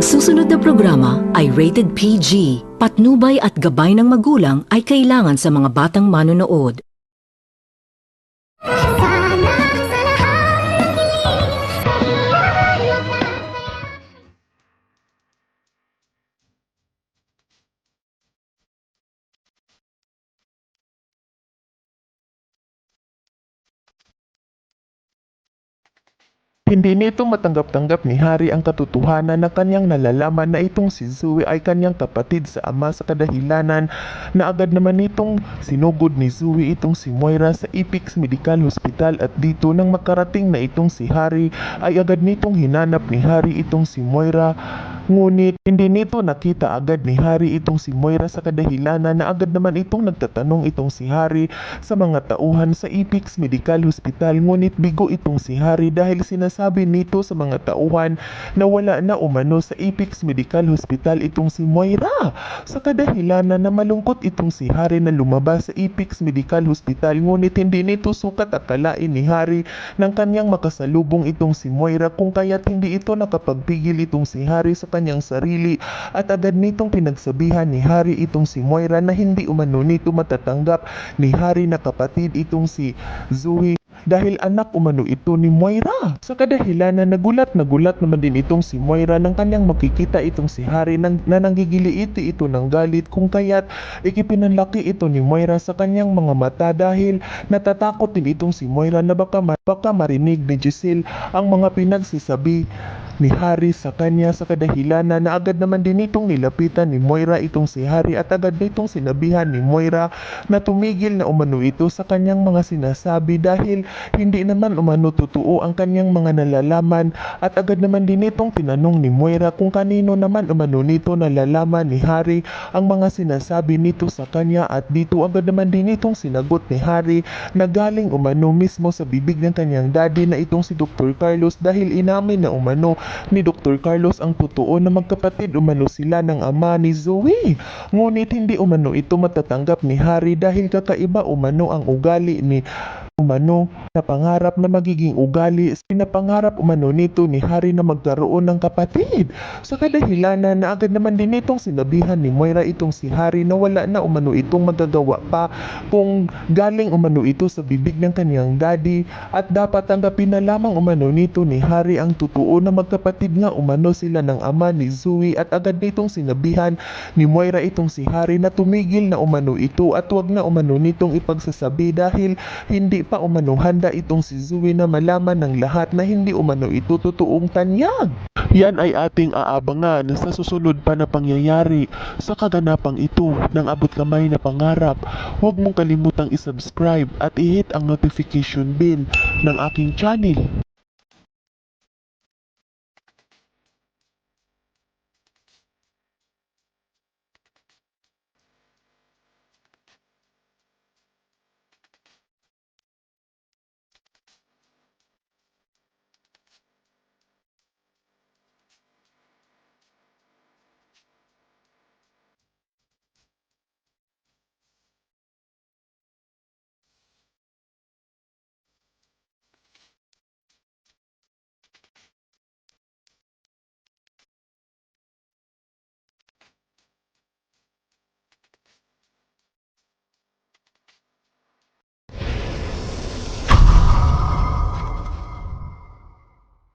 susunod na programa ay rated PG. Patnubay at gabay ng magulang ay kailangan sa mga batang manonood. Hindi nito matanggap-tanggap ni Harry ang katotohanan na kanyang nalalaman na itong si Zoe ay kanyang kapatid sa ama sa kadahilanan na agad naman nitong sinugod ni Zoe itong si Moira sa Epix Medical Hospital at dito nang makarating na itong si Harry ay agad nitong hinanap ni Harry itong si Moira. Ngunit hindi nito nakita agad ni Harry itong si Moira sa kadahilanan na agad naman itong nagtatanong itong si Harry sa mga tauhan sa Epix Medical Hospital. Ngunit bigo itong si Harry dahil sinasabi nito sa mga tauhan na wala na umano sa Epix Medical Hospital itong si Moira. Sa kadahilanan na malungkot itong si Harry na lumabas sa Epix Medical Hospital, ngunit hindi nito sukat akalain ni Harry ng kanyang makasalubong itong si Moira kung kaya't hindi ito nakapagpigil itong si Harry sa kanyang sarili at agad nitong pinagsabihan ni Harry itong si Moira na hindi umano nito matatanggap ni Harry na kapatid itong si Zoe dahil anak umano ito ni Moira. Sa kadahilanan nagulat naman din itong si Moira nang kanyang makikita itong si Harry na nanggigiliiti ito ng galit kung kaya't ikipinanlaki ito ni Moira sa kanyang mga mata dahil natatakot din itong si Moira na baka marinig ni Giselle ang mga pinagsasabi ni Harry sa kanya. Sa kadahilanan na agad naman din itong nilapitan ni Moira itong si Harry at agad nitong sinabihan ni Moira na tumigil na umano ito sa kanyang mga sinasabi dahil hindi naman umano totoo ang kanyang mga nalalaman at agad naman din itong tinanong ni Moira kung kanino naman umano nito nalalaman ni Harry ang mga sinasabi nito sa kanya at dito agad naman din itong sinagot ni Harry na galing umano mismo sa bibig ng kanyang daddy na itong si Dr. Carlos dahil inamin na umano ni Dr. Carlos ang totoo na magkapatid umano sila ng ama ni Zoe. Ngunit hindi umano ito matatanggap ni Harry dahil kakaiba umano ang ugali ni umano na pangarap na magiging ugali. Pinapangarap umano nito ni Harry na magkaroon ng kapatid. Sa kadahilanan na agad naman din itong sinabihan ni Moira itong si Harry na wala na umano itong magagawa pa kung galing umano ito sa bibig ng kanyang daddy at dapat tanggapin na lamang umano nito ni Harry ang totoo na magkapatid nga umano sila ng ama ni Zoe at agad nitong sinabihan ni Moira itong si Harry na tumigil na umano ito at wag na umano nitong ipagsasabi dahil hindi pa umano handa itong si Zoe na malaman ng lahat na hindi umano ito totoong tanyag. Yan ay ating aabangan sa susunod pa na pangyayari sa kaganapang ito ng abot kamay na pangarap. Huwag mong kalimutang isubscribe at i-hit ang notification bell ng aking channel